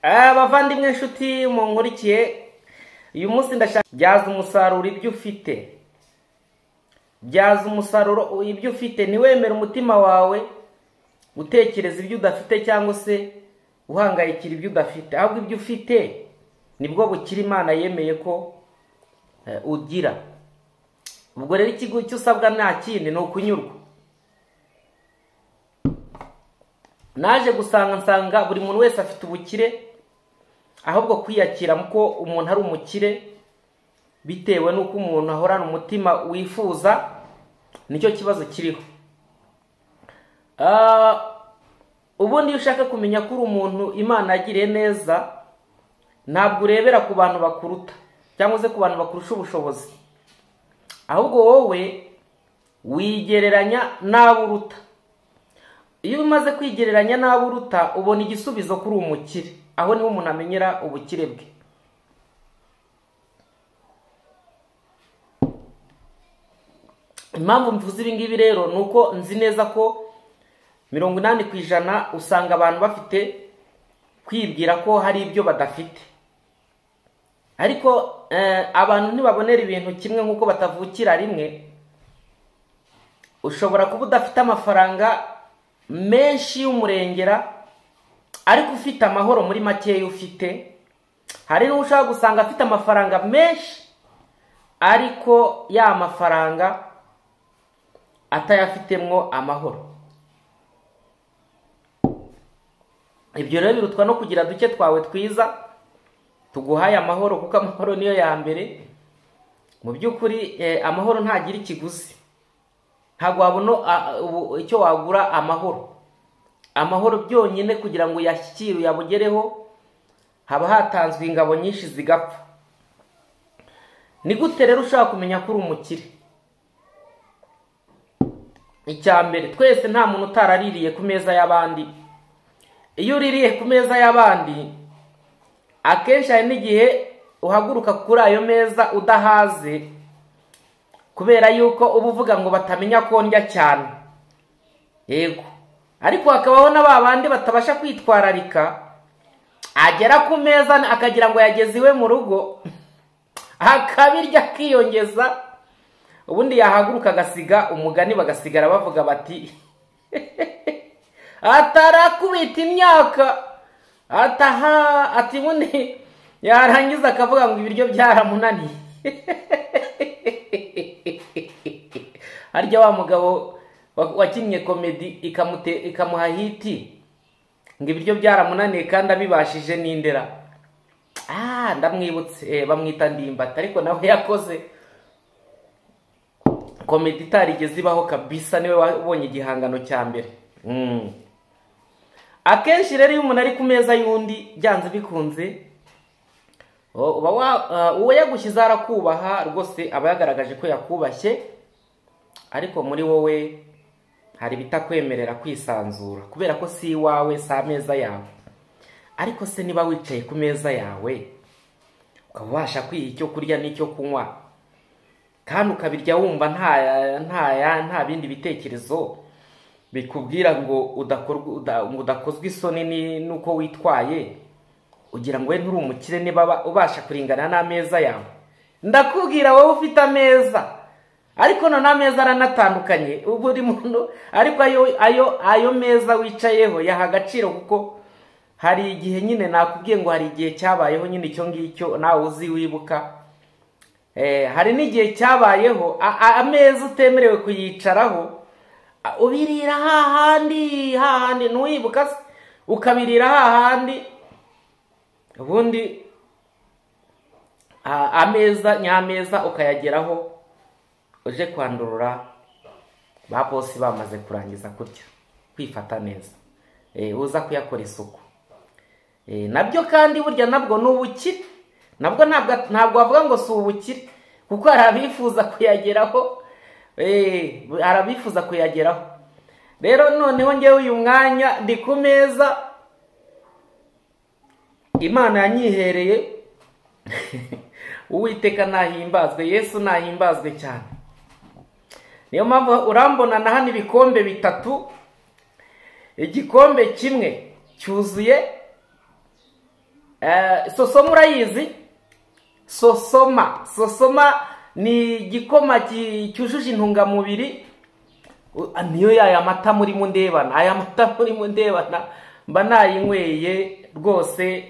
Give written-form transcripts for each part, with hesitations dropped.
Abavandimwe inshuti munkurikiye, uyu munsi ndashaka byaza umusaruro ibyo ufite. Byaza umusaruro ibyo ufite, niwemera umutima wawe utekereza ibyo udafite cyangwa se uhangayikira ibyo udafite. Ahubwo ibyo ufite nibwo bukira Imana yemeye ko ugira. Ubwo rero ikigo cyo usabwa nta kindi no kunyurwa. Naje nsanga buri muntu wese afite ubukire, ahubwo kwiyakira muko umuntu ari umukire bitewe nuko umuntu ahorana umutima wifuza, nicyo kibazo kiriho. Ubundi ushaka kumenya ko uri umuntu Imana yagiriye neza, ntabwo urebera ku bantu bakuruta cyangwa se ku bantu bakurusha ubushobozi, ahubwo wowe wigereranya n'abo uruta. Iyo umaze kwigereranya n'abo uruta, ubona igisubizo kuri umukire. Aho niho umuntu amenyera ubukire bwe. Impamvu mvuze ibi ngibi rero nuko nzi neza ko 80% usanga abantu bafite kwibwira ko hari ibyo badafite. Ariko abantu ntibabonera ibintu kimwe nkuko batavukira rimwe. Ushobora kuba udafite amafaranga menshi y'umurengera, ariko ufite amahoro muri make ufite. Hari n'ushaka gusanga afite amafaranga menshi, ariko ya mafaranga atayafitemwo amahoro. Ibyo rero birutwa no kugira duke twawe twiza tuguhaye amahoro, kuko amahoro niyo ya mbere. Mu by'ukuri amahoro ntagira ikiguzi. Ntabwo wabona icyo wagura amahoro. Amahoro byonyine kugira ngo yashyikire yabugereho haba hatanzwe ingabo nyinshi zigapfa. Ni gute rero ushaka kumenya ko uri umukire? Icyambere, twese nta muntu utaraririye ku meza y'abandi. Iyo uririye ku meza y'abandi, akenshi hari n'igihe uhaguruka kuri ayo meza udahaze, kubera yuko uba uvuga ngo batamenya ko ndya cyane. Yego, ariko hakabaho n'abandi batabasha kwitwararika, agera ku meza akagira ngo yageze iwe mu rugo, akabirya akiyongeza, ubundi yahaguruka agasiga umugani, bagasigara bavuga bati atarakubita imyaka, ati bundi yarangiza akavuga ngo ibiryo byaramunaniye. Harya wa mugabo wakinnye komedi ikamuha hiti ngo ibiryo byaramunaniye kandi abibashije n'indera. Ndamwibutse, bamwita Ndimbati, ariko nawe yakoze komedi itarigeze ibaho kabisa, niwe wabonye igihangano cya mbere. Akenshi rero iyo umuntu ari ku meza y'undi, byanze bikunze uwo yagushyize arakubaha rwose, aba yagaragaje ko yakubashye, ariko muri wowe hari bitakwemerera kwisanzura, kubera ko si iwawe, si ameza yawe. Ariko se niba wicaye ku meza yawe ukaba ubasha kwiha icyo kurya n'icyo kunywa, kandi ukabirya wumva nta bindi bitekerezo bikubwira ngo udakozwe isoni nuko witwaye, ugira ngo we nturi umukire niba ubasha kuringana n'ameza yawe. Ndakubwira wowe ufite ameza, ariko none ameza aranatandukanye buri muntu, ariko ayo meza wicayeho yaha agaciro, kuko hari igihe nyine nakubwiye ngo hari igihe cyabayeho nyine icyo ngicyo nawe uzi wibuka. Hari n'igihe cyabayeho ameza utemerewe kuyicaraho, ubirira hahandi ntuwibuka se, ukabirira hahandi, ubundi nyameza ukayageraho uje kwandurura ba bosi bamaze kurangiza kurya, kwifata neza, uza kuyakora isuku. Nabyo kandi burya nabwo ni ubukire. Nabwo ntabwo wavuga ngo si ubukire, kuko hari abifuza kuyageraho. Arabifuza kuyageraho. Rero noneho ngewe uyu mwanya ndi ku meza Imana yanyihereye. Uwiteka nahimbazwe, Yesu nahimbazwe cyane. Niyo mpamvu urambona na hano ibikombe bitatu. Igikombe kimwe cyuzuye Sosoma urayizi? Sosoma ni igikoma cyujuje intungamubiri, niyo yaya mata muri mundebana, aya mata muri mundebana mba nayinyweye rwose.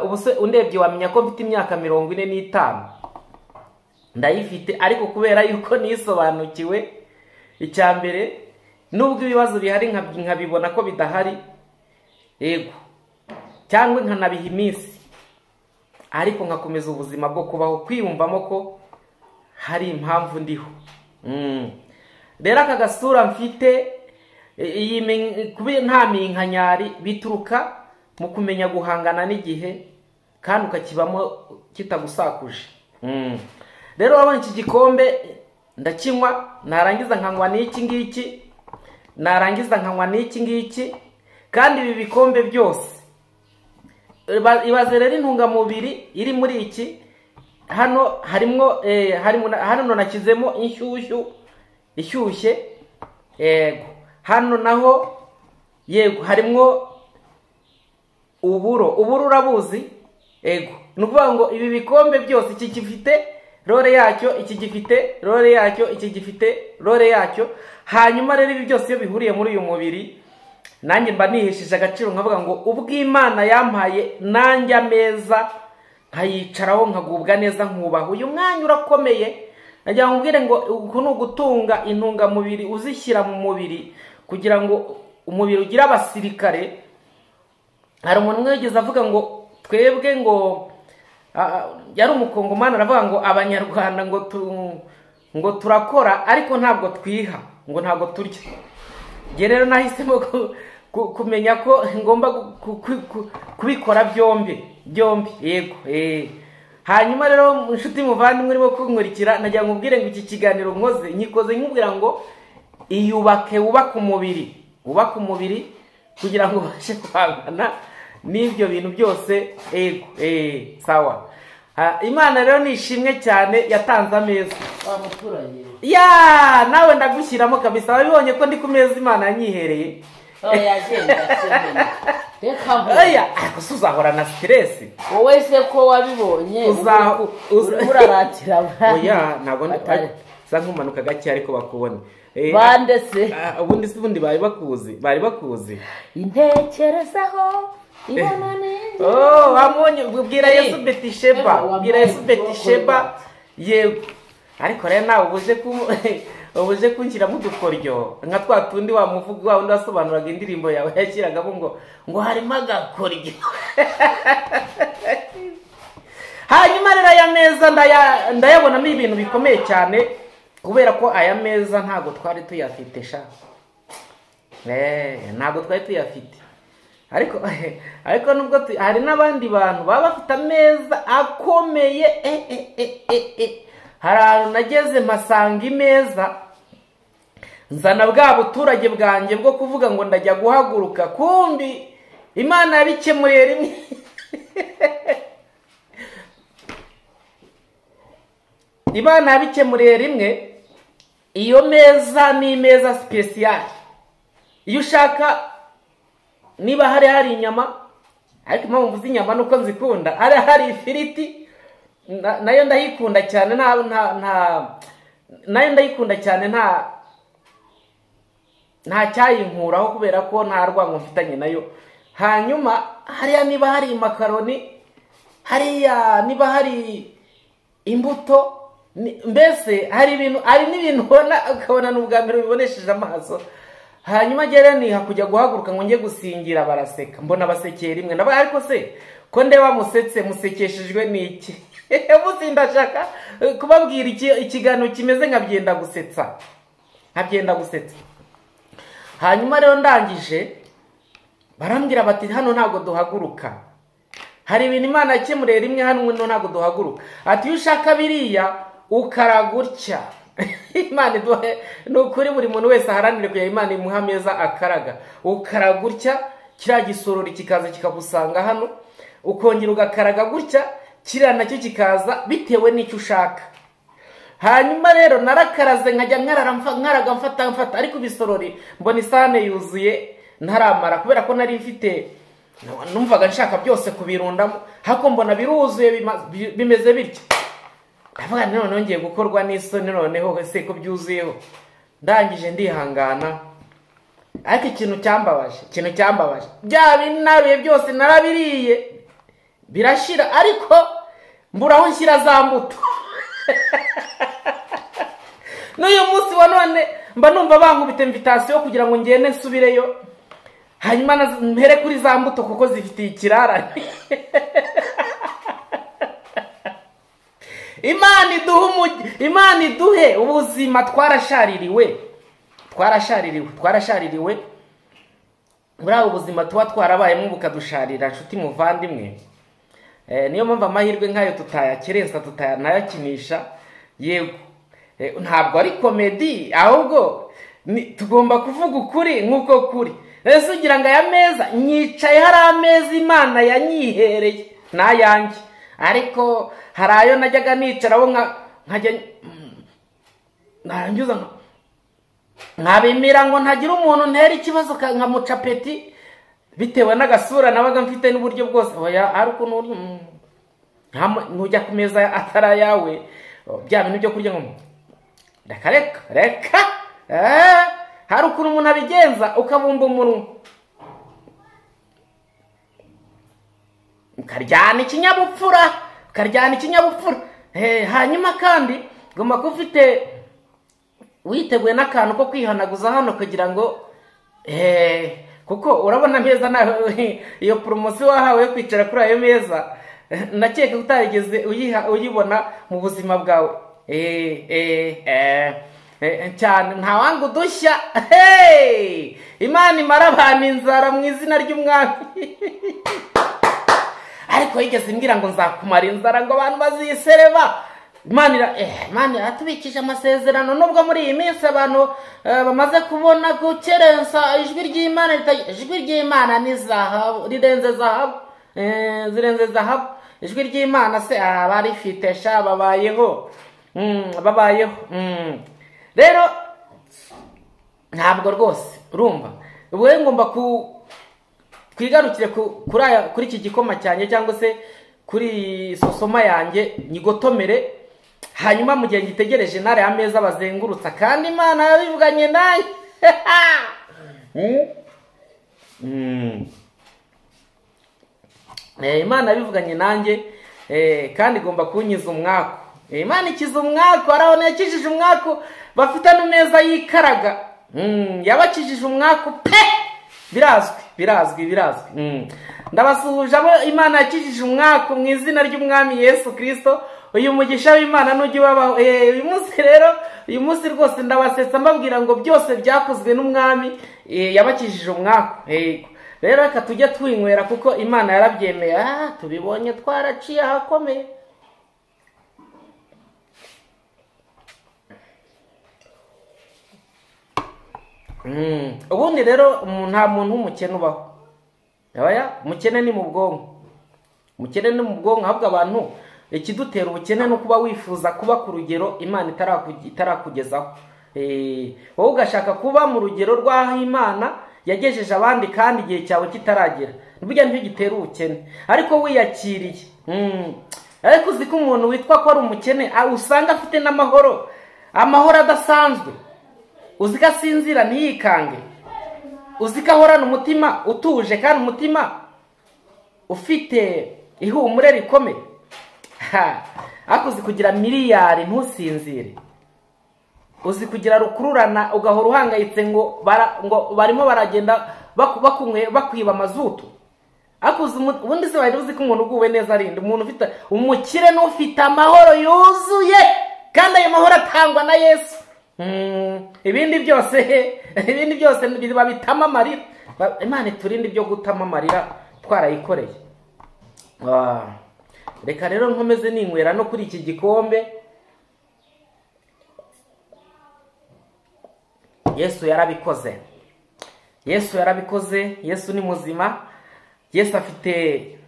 Ubuse undebye wamenya ko mfite imyaka 45 ndayifite, ariko kubera yuko nisobanukiwe icyambere nubwo ibibazo bihari nkabibona ko bidahari, yego, cyangwa nkanabiha iminsi, ariko nkakomeza ubuzima bwo kubaho, kwiyumvamo ko hari impamvu ndiho. Rero aka gasura mfite kuba nta minkanyari bituruka mu kumenya guhangana n'igihe kandi ukakibamo kitagusakuje. Rero urabona iki gikombe ndakinywa, narangiza nkanywa n'iki ngiki, narangiza nkanywa n'iki ngiki, kandi ibi bikombe byose ibaze rero intungamubiri iri muri iki. Hano hano nakizemo ishyushye, yego. Hano naho yego harimo uburo urabuzi, yego. Nukuvuga ngo ibi bikombe byose, iki gifite role yacyo, iki gifite role yacyo, iki gifite role yacyo. Hanyuma rero ibi byose iyo bihuriye muri uyu mubiri, nanjye mba nihesheje agaciro, nkavuga ngo ubw'Imana yampaye nanjye ameza nkayicaraho nkagubwa neza, nkubaho uyu mwanya urakomeye. Najya nkubwire ngo uku ni ugutunga intungamubiri uzishyira mu mubiri kugira ngo umubiri ugire abasirikare. Hari umuntu umwe yigeze avuga ngo twebwe ngo yari umukongomani, aravuga ngo abanyarwanda ngo turakora ariko ntabwo twiha, ngo ntabwo turya. Nge rero nahisemo kumenya ko ngomba kubikora byombi, yego. Hanyuma rero inshuti muvandimwe urimo kunkurikira, najya nkubwire ngo iki kiganiro nkoze nyikoze nkubwira ngo iyubake, wubake umubiri kugira ngo ubashe guhangana n'ibyo bintu byose, yego. Sawa. Imana rero nishimwe cyane, yatanze ameza. Ya nawe ndagushyiramo kabisa, wabibonye ko ndi ku meza Imana yanyihereye. Ariko uzahora na stress wowe se ko wabibonye uraratira abandi. Oya ntabwo sa nkumanuka gake ariko bakubone. Bande se ubundi bari bakuzi intekerezaho ibonane. Wamonye ubwira Yesu Betisheba, yego. Ariko rero nawe ubuje kunshyiramo udukoryo nka twa tundi wamuvuga wundi wasobanuraga indirimbo yawe yashyiragamo ngo harimo agakoryo. Hanyuma rero aya meza ndayabonamo ibintu bikomeye cyane, kubera ko aya meza ntabwo twari tuyafite sha. Ntabwo twari tuyafite, ariko nubwo hari n'abandi bantu baba bafite ameza akomeye. Hari ahantu nageze mpasanga imeza, nzana bwa buturage bwanjye bwo kuvuga ngo ndajya guhaguruka, kumbi Imana yabikemuriye rimwe. Imana yabikemuriye rimwe. Iyo meza ni imeza special. Iyo ushaka, niba hari inyama, ariko impamvu mvuze inyama nuko nzikunda, hari ifiriti nayo ndayikunda cyane, nayo ndayikunda cyane, nta cyayinkuraho kubera ko nta rwango mfitanye nayo. Hanyuma hariya niba hari makaroni, hariya niba hari imbuto, mbese hari n'ibintu ukabona n'ubwa mbere bibonesheje amaso. Hanyuma gere niha kujya guhaguruka ngo njye gusingira, baraseka, mbona basekeye rimwe. Nabaye ariko se ko ndeba musetse, musekeshejwe n'iki? Ubu ndashaka kubabwira ikiganiro kimeze nkabyenda gusetsa. Hanyuma rero ndangije barambwira bati hano ntabwo duhaguruka, hari ibintu Imana yakemuriye rimwe, hano ntabwo duhaguruka. Ati iyo ushaka biriya ukaragutya. Imana iduhe nukuri, buri muntu wese aharanire kuya Imana imuha ameza akaraga, ukaragutya kiriya gisorori kikaza kikagusanga hano, ukongera ugakaraga gutya, kiriya nacyo kikaza bitewe n'icyo ushaka. Hanyuma rero narakaraze nkajya nkaraga mfata, ariko ibisorori mbona isahane yuzuye ntaramara, kubera ko nari mfite numvaga nshaka byose kubirundamo, hako mbona biruzuye bimeze bityo. Ndavuga none ngiye gukorwa n'isoni noneho se ko byuzuyeho. Ndangije ndihangana. Ariko ikintu cyambabaje bya binabiye byose narabiriye birashira, ariko mburaho nshyira za mbuto. N'uyu munsi wa none mba numva bankubita invitation kugira ngo ngende nsubireyo, hanyuma mpere kuri za mbuto kuko zifitiye ikirarane. Imana iduhe ubuzima. Twarashaririwe muri abo buzima tuba twarabayemo bukadusharira, nshuti muvandimwe. Niyo mpamvu amahirwe nk'ayo tutayakerensa, tutanayakinisha. Yego, ntabwo ari komedi, ahubwo tugomba kuvuga ukuri nk'uko kuri. Ese ugira ngo aya meza nyicaye, hari ameza Imana yanyihereye n'ayanjye, ariko hari ayo najyaga nicaraho nkajya narangiza nkabimira ngo ntagira umuntu ntera ikibazo nkamuca peti bitewe n'agasura nabaga mfite n'uburyo bwose. Oya, ari ukuntu ntujya ku meza atari ayawe, bya bintu byo kurya ngo reka hari ukuntu umuntu abigenza, ukabumba umunwa ukaryana ikinyabupfura. Hanyuma kandi ugomba kuba ufite witeguye n'akantu ko kwihanaguza hano kugira ngo kuko urabona ameza nawe iyo poromosiyo wahawe yo kwicara kuri ayo meza ndakeka utarigeze uyibona mu buzima bwawe. Cyane nta wanga udushya. Imana imara abantu inzara mu izina ry'Umwami. Ariko yigeze imbwira ngo nzakumara inzara ngo abantu bazisereba. Imana iratubikije amasezerano, nubwo muri iyi minsi abantu bamaze kubona gukerensa ijwi ry'Imana. Ijwi ry'Imana ni zahabu, rirenze zahabu, zirenze zahabu. Ijwi ry'Imana se abarifite sha babayeho. Rero ntabwo rwose urumva ubwo ngomba kwigarukire kuri iki gikoma cyanjye cyangwa se kuri sosoma yanjye nyigotomere, hanyuma mu gihe ngitegereje nare ameza bazengurutsa, kandi Imana yabivuganye nanjye. Imana yabivuganye nanjye, kandi igomba kunkiza umwaku. Imana ikiza umwaku, arabona yakijije umwaku bafite n'ameza yikaraga. Yabakijije umwaku pe, birazwi. Ndabasuhuje abo Imana yakijije umwaku mu izina ry'Umwami Yesu Kristo. Uyu mugisha w'Imana nujye wabaho. Uyu munsi rwose ndabasetsa mbabwira ngo byose byakozwe n'Umwami yabakijije umwaku. Rero reka tujye twinywera kuko Imana yarabyemeye. Tubibonye twaraciye ahakomeye. Ubundi rero nta muntu w'umukene ubaho. Umukene ni mu bwonko. Ahubwo abantu ikidutera ubukene no kuba wifuza kuba ku rugero Imana itarakugezaho. Wowe ugashaka kuba mu rugero rw'aho Imana yagejeje abandi kandi igihe cyawe kitaragera. Burya nicyo gitera ubukene. Ariko wiyakiriye. Ariko uzi ko umuntu witwa ko ari umukene usanga afite n'amahoro adasanzwe. Uzi ko asinzira ntiyikange. Uzi ko ahorana umutima utuje kandi umutima ufite ihumure rikomeye. Ariko uzi kugira miliyari ntusinzire. Uzi kugira rukururana ugahora uhangayitse ngo barimo baragenda bakwiba amazutu. Ariko ubundi se wari uzi ko umuntu uguwe neza arinda. Umuntu ufite umukire n'ufite amahoro yuzuye, kandi ayo mahoro atangwa na Yesu. Ibindi byose biba bitama amarira. Imana iturinde ibyo gutama amarira twarayikoreye. Reka rero nkomeze ninywera no kuri iki gikombe. Yesu yarabikoze. Yesu ni muzima. Yesu afite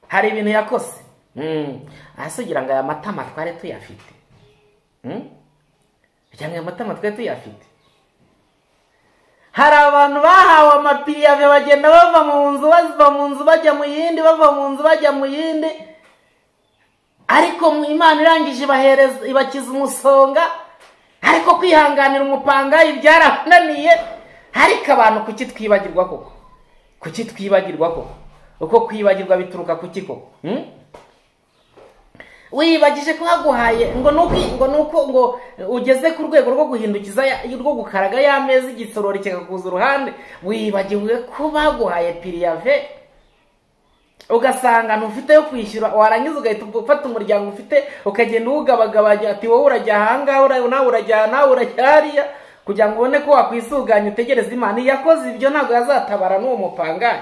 hari ibintu yakoze. Asugira ngo aya matama tware tuyafite. Cyangwa amatama twe tuyafite. hari abantu bahawe amapiyave bagenda bava mu nzu bajya mu yindi, bava mu nzu bajya mu yindi, ariko Imana irangije ibakiza umusonga, ariko kwihanganira umupangayi byarabananiye. Ariko abantu kuki twibagirwa koko? Kuki twibagirwa koko? Uko kwibagirwa bituruka kuki koko? Wibagije ko haguhaye ngo ugeze ku rwego rwo guhindukiza rwo gukaraga y'ameza igisorori kikakuza uruhande, wibagiwe ko baguhaye piriyave, ugasanga ntufite yo kwishyura, warangiza ugahita ufata umuryango ufite ukagenda uwugabagabanya, ati wowe urajya ahangaha, nawe urajya hariya, kugira ngo ubone ko wakwisuganya utegereze Imana. Yakoze ibyo ntabwo yazatabara n'uwo mupangayi.